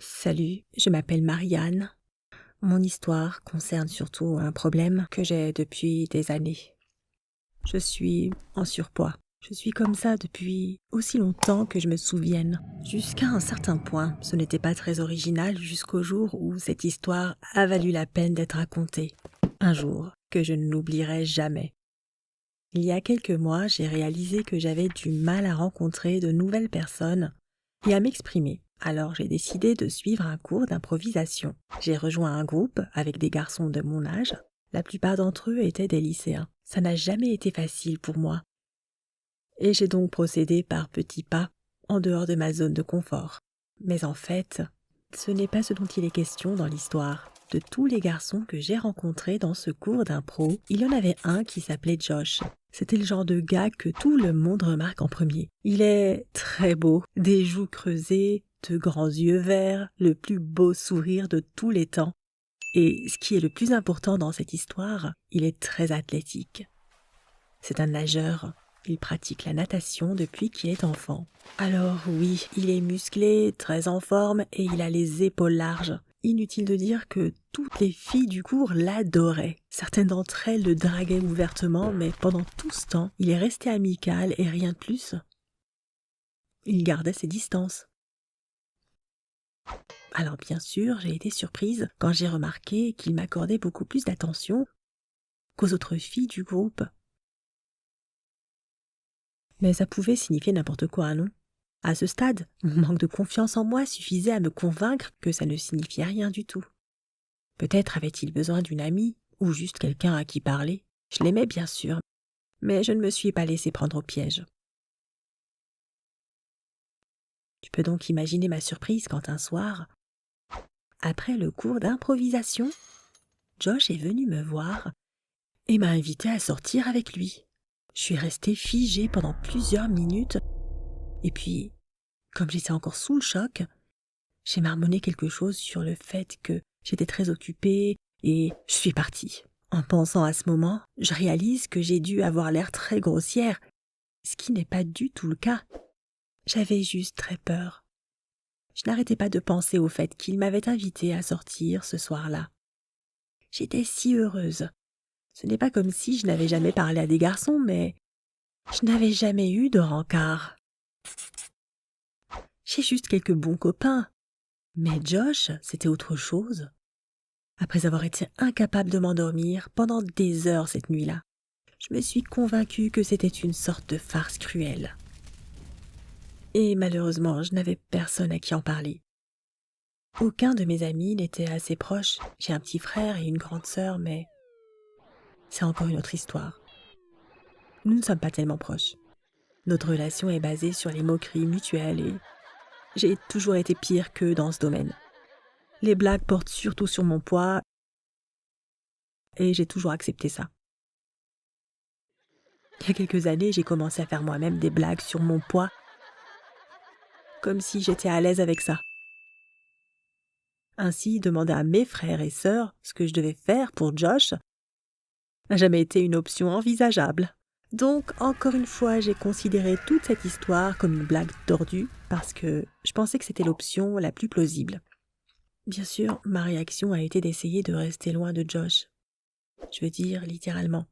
Salut, je m'appelle Marianne. Mon histoire concerne surtout un problème que j'ai depuis des années. Je suis en surpoids. Je suis comme ça depuis aussi longtemps que je me souvienne. Jusqu'à un certain point, ce n'était pas très original jusqu'au jour où cette histoire a valu la peine d'être racontée. Un jour que je ne l'oublierai jamais. Il y a quelques mois, j'ai réalisé que j'avais du mal à rencontrer de nouvelles personnes et à m'exprimer. Alors j'ai décidé de suivre un cours d'improvisation. J'ai rejoint un groupe avec des garçons de mon âge. La plupart d'entre eux étaient des lycéens. Ça n'a jamais été facile pour moi. Et j'ai donc procédé par petits pas, en dehors de ma zone de confort. Mais en fait, ce n'est pas ce dont il est question dans l'histoire. De tous les garçons que j'ai rencontrés dans ce cours d'impro, il y en avait un qui s'appelait Josh. C'était le genre de gars que tout le monde remarque en premier. Il est très beau, des joues creusées, de grands yeux verts, le plus beau sourire de tous les temps. Et ce qui est le plus important dans cette histoire, il est très athlétique. C'est un nageur. Il pratique la natation depuis qu'il est enfant. Alors oui, il est musclé, très en forme et il a les épaules larges. Inutile de dire que toutes les filles du cours l'adoraient. Certaines d'entre elles le draguaient ouvertement, mais pendant tout ce temps, il est resté amical et rien de plus. Il gardait ses distances. Alors bien sûr, j'ai été surprise quand j'ai remarqué qu'il m'accordait beaucoup plus d'attention qu'aux autres filles du groupe. Mais ça pouvait signifier n'importe quoi, non? À ce stade, mon manque de confiance en moi suffisait à me convaincre que ça ne signifiait rien du tout. Peut-être avait-il besoin d'une amie, ou juste quelqu'un à qui parler. Je l'aimais bien sûr, mais je ne me suis pas laissé prendre au piège. Tu peux donc imaginer ma surprise quand un soir, après le cours d'improvisation, Josh est venu me voir et m'a invité à sortir avec lui. Je suis restée figée pendant plusieurs minutes, et puis, comme j'étais encore sous le choc, j'ai marmonné quelque chose sur le fait que j'étais très occupée et je suis partie. En pensant à ce moment, je réalise que j'ai dû avoir l'air très grossière, ce qui n'est pas du tout le cas. J'avais juste très peur. Je n'arrêtais pas de penser au fait qu'il m'avait invitée à sortir ce soir-là. J'étais si heureuse. Ce n'est pas comme si je n'avais jamais parlé à des garçons, mais je n'avais jamais eu de rencard. J'ai juste quelques bons copains. Mais Josh, c'était autre chose. Après avoir été incapable de m'endormir pendant des heures cette nuit-là, je me suis convaincue que c'était une sorte de farce cruelle. Et malheureusement, je n'avais personne à qui en parler. Aucun de mes amis n'était assez proche. J'ai un petit frère et une grande sœur, mais c'est encore une autre histoire. Nous ne sommes pas tellement proches. Notre relation est basée sur les moqueries mutuelles et j'ai toujours été pire qu'eux dans ce domaine. Les blagues portent surtout sur mon poids et j'ai toujours accepté ça. Il y a quelques années, j'ai commencé à faire moi-même des blagues sur mon poids, comme si j'étais à l'aise avec ça. Ainsi, demander à mes frères et sœurs ce que je devais faire pour Josh n'a jamais été une option envisageable. Donc, encore une fois, j'ai considéré toute cette histoire comme une blague tordue parce que je pensais que c'était l'option la plus plausible. Bien sûr, ma réaction a été d'essayer de rester loin de Josh. Je veux dire, littéralement.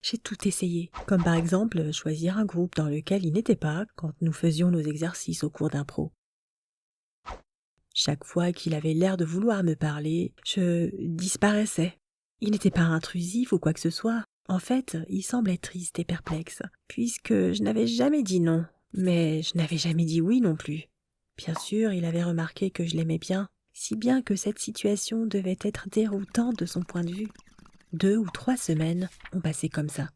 J'ai tout essayé, comme par exemple choisir un groupe dans lequel il n'était pas quand nous faisions nos exercices au cours d'impro. Chaque fois qu'il avait l'air de vouloir me parler, je disparaissais. Il n'était pas intrusif ou quoi que ce soit. En fait, il semblait triste et perplexe, puisque je n'avais jamais dit non, mais je n'avais jamais dit oui non plus. Bien sûr, il avait remarqué que je l'aimais bien, si bien que cette situation devait être déroutante de son point de vue. 2 ou 3 semaines ont passé comme ça.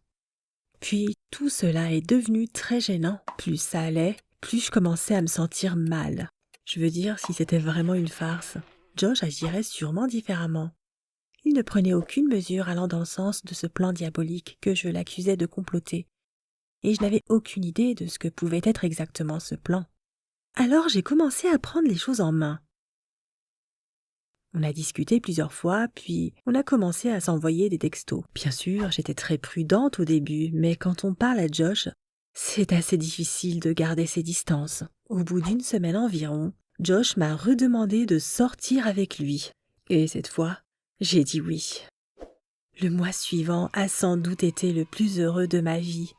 Puis tout cela est devenu très gênant. Plus ça allait, plus je commençais à me sentir mal. Je veux dire, si c'était vraiment une farce, Josh agirait sûrement différemment. Il ne prenait aucune mesure allant dans le sens de ce plan diabolique que je l'accusais de comploter. Et je n'avais aucune idée de ce que pouvait être exactement ce plan. Alors j'ai commencé à prendre les choses en main. On a discuté plusieurs fois, puis on a commencé à s'envoyer des textos. Bien sûr, j'étais très prudente au début, mais quand on parle à Josh, c'est assez difficile de garder ses distances. Au bout d'une semaine environ, Josh m'a redemandé de sortir avec lui. Et cette fois, j'ai dit oui. Le mois suivant a sans doute été le plus heureux de ma vie.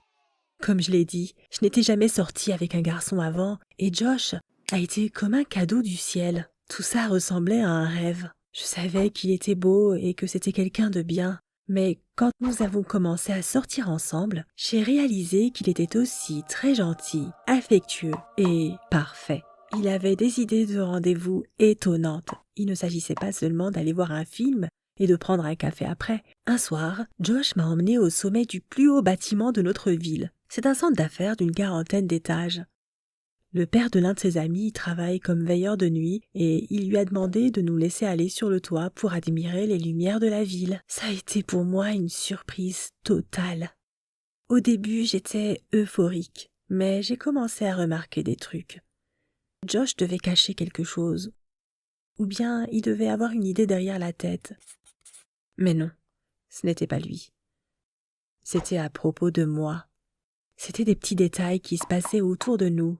Comme je l'ai dit, je n'étais jamais sortie avec un garçon avant, et Josh a été comme un cadeau du ciel. Tout ça ressemblait à un rêve. Je savais qu'il était beau et que c'était quelqu'un de bien. Mais quand nous avons commencé à sortir ensemble, j'ai réalisé qu'il était aussi très gentil, affectueux et parfait. Il avait des idées de rendez-vous étonnantes. Il ne s'agissait pas seulement d'aller voir un film et de prendre un café après. Un soir, Josh m'a emmené au sommet du plus haut bâtiment de notre ville. C'est un centre d'affaires d'une 40aine d'étages. Le père de l'un de ses amis travaille comme veilleur de nuit et il lui a demandé de nous laisser aller sur le toit pour admirer les lumières de la ville. Ça a été pour moi une surprise totale. Au début, j'étais euphorique, mais j'ai commencé à remarquer des trucs. Josh devait cacher quelque chose, ou bien il devait avoir une idée derrière la tête. Mais non, ce n'était pas lui. C'était à propos de moi. C'étaient des petits détails qui se passaient autour de nous.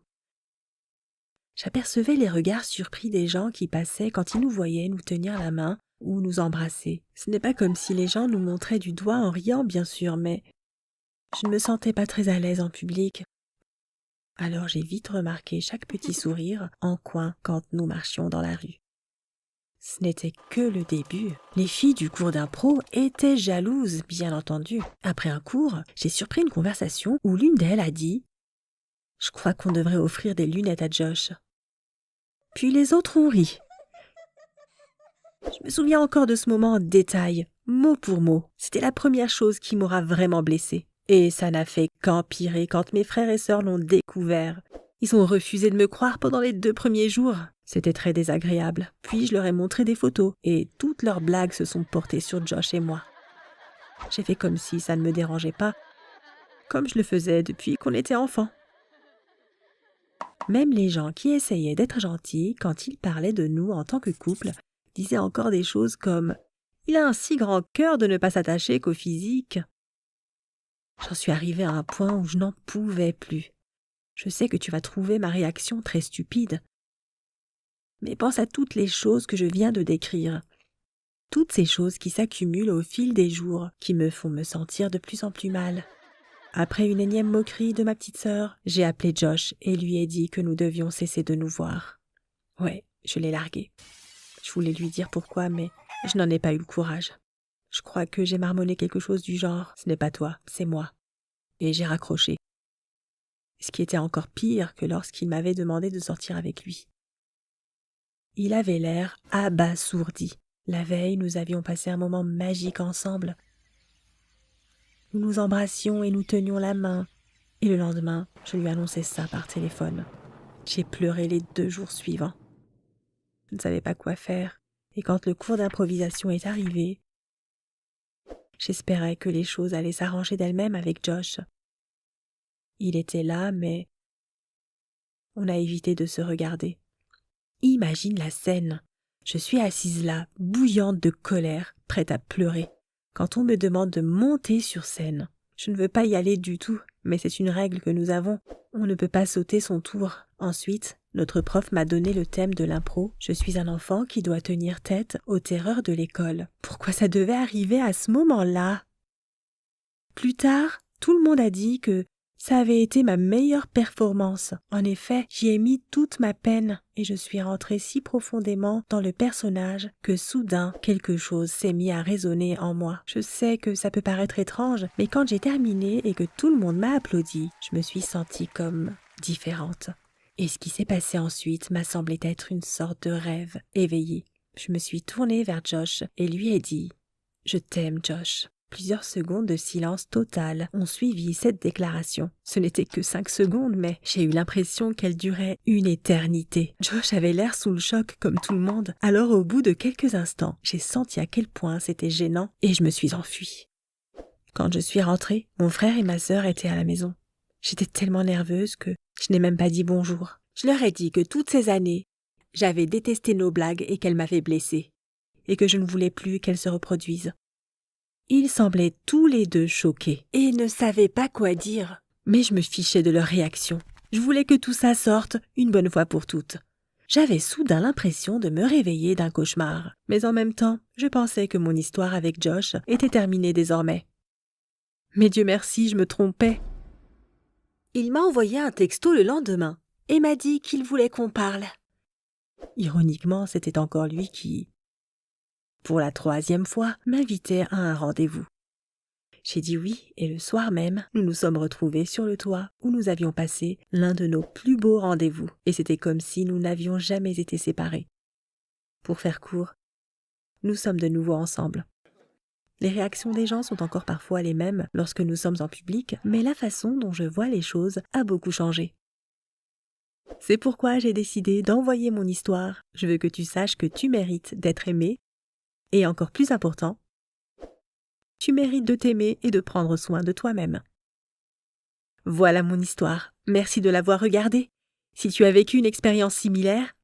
J'apercevais les regards surpris des gens qui passaient quand ils nous voyaient nous tenir la main ou nous embrasser. Ce n'est pas comme si les gens nous montraient du doigt en riant, bien sûr, mais je ne me sentais pas très à l'aise en public. Alors j'ai vite remarqué chaque petit sourire en coin quand nous marchions dans la rue. Ce n'était que le début. Les filles du cours d'impro étaient jalouses, bien entendu. Après un cours, j'ai surpris une conversation où l'une d'elles a dit « Je crois qu'on devrait offrir des lunettes à Josh. » Puis les autres ont ri. Je me souviens encore de ce moment en détail, mot pour mot. C'était la première chose qui m'aura vraiment blessée. Et ça n'a fait qu'empirer quand mes frères et sœurs l'ont découvert. Ils ont refusé de me croire pendant les 2 premiers jours. C'était très désagréable. Puis je leur ai montré des photos et toutes leurs blagues se sont portées sur Josh et moi. J'ai fait comme si ça ne me dérangeait pas, comme je le faisais depuis qu'on était enfants. Même les gens qui essayaient d'être gentils quand ils parlaient de nous en tant que couple disaient encore des choses comme « Il a un si grand cœur de ne pas s'attacher qu'au physique. » J'en suis arrivée à un point où je n'en pouvais plus. Je sais que tu vas trouver ma réaction très stupide. Mais pense à toutes les choses que je viens de décrire. Toutes ces choses qui s'accumulent au fil des jours, qui me font me sentir de plus en plus mal. Après une énième moquerie de ma petite sœur, j'ai appelé Josh et lui ai dit que nous devions cesser de nous voir. Ouais, je l'ai largué. Je voulais lui dire pourquoi, mais je n'en ai pas eu le courage. Je crois que j'ai marmonné quelque chose du genre « Ce n'est pas toi, c'est moi ». Et j'ai raccroché. Ce qui était encore pire que lorsqu'il m'avait demandé de sortir avec lui. Il avait l'air abasourdi. La veille, nous avions passé un moment magique ensemble. Nous nous embrassions et nous tenions la main. Et le lendemain, je lui annonçais ça par téléphone. J'ai pleuré les 2 jours suivants. Je ne savais pas quoi faire. Et quand le cours d'improvisation est arrivé, j'espérais que les choses allaient s'arranger d'elles-mêmes avec Josh. Il était là, mais on a évité de se regarder. Imagine la scène. Je suis assise là, bouillante de colère, prête à pleurer. Quand on me demande de monter sur scène, je ne veux pas y aller du tout, mais c'est une règle que nous avons. On ne peut pas sauter son tour. Ensuite, notre prof m'a donné le thème de l'impro. Je suis un enfant qui doit tenir tête aux terreurs de l'école. Pourquoi ça devait arriver à ce moment-là? Plus tard, tout le monde a dit que ça avait été ma meilleure performance. En effet, j'y ai mis toute ma peine et je suis rentrée si profondément dans le personnage que soudain, quelque chose s'est mis à résonner en moi. Je sais que ça peut paraître étrange, mais quand j'ai terminé et que tout le monde m'a applaudi, je me suis sentie comme différente. Et ce qui s'est passé ensuite m'a semblé être une sorte de rêve éveillé. Je me suis tournée vers Josh et lui ai dit « Je t'aime, Josh ». Plusieurs secondes de silence total ont suivi cette déclaration. Ce n'était que 5 secondes, mais j'ai eu l'impression qu'elle durait une éternité. Josh avait l'air sous le choc comme tout le monde. Alors au bout de quelques instants, j'ai senti à quel point c'était gênant et je me suis enfuie. Quand je suis rentrée, mon frère et ma sœur étaient à la maison. J'étais tellement nerveuse que je n'ai même pas dit bonjour. Je leur ai dit que toutes ces années, j'avais détesté nos blagues et qu'elles m'avaient blessée, et que je ne voulais plus qu'elles se reproduisent. Ils semblaient tous les 2 choqués et ne savaient pas quoi dire. Mais je me fichais de leur réaction. Je voulais que tout ça sorte une bonne fois pour toutes. J'avais soudain l'impression de me réveiller d'un cauchemar, mais en même temps, je pensais que mon histoire avec Josh était terminée désormais. Mais Dieu merci, je me trompais. Il m'a envoyé un texto le lendemain et m'a dit qu'il voulait qu'on parle. Ironiquement, c'était encore lui qui, pour la 3e fois, m'invitait à un rendez-vous. J'ai dit oui et le soir même, nous nous sommes retrouvés sur le toit où nous avions passé l'un de nos plus beaux rendez-vous et c'était comme si nous n'avions jamais été séparés. Pour faire court, nous sommes de nouveau ensemble. Les réactions des gens sont encore parfois les mêmes lorsque nous sommes en public, mais la façon dont je vois les choses a beaucoup changé. C'est pourquoi j'ai décidé d'envoyer mon histoire. Je veux que tu saches que tu mérites d'être aimé et encore plus important, tu mérites de t'aimer et de prendre soin de toi-même. Voilà mon histoire. Merci de l'avoir regardée. Si tu as vécu une expérience similaire,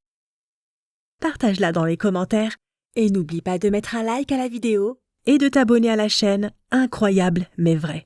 partage-la dans les commentaires et n'oublie pas de mettre un like à la vidéo et de t'abonner à la chaîne Incroyable mais vrai.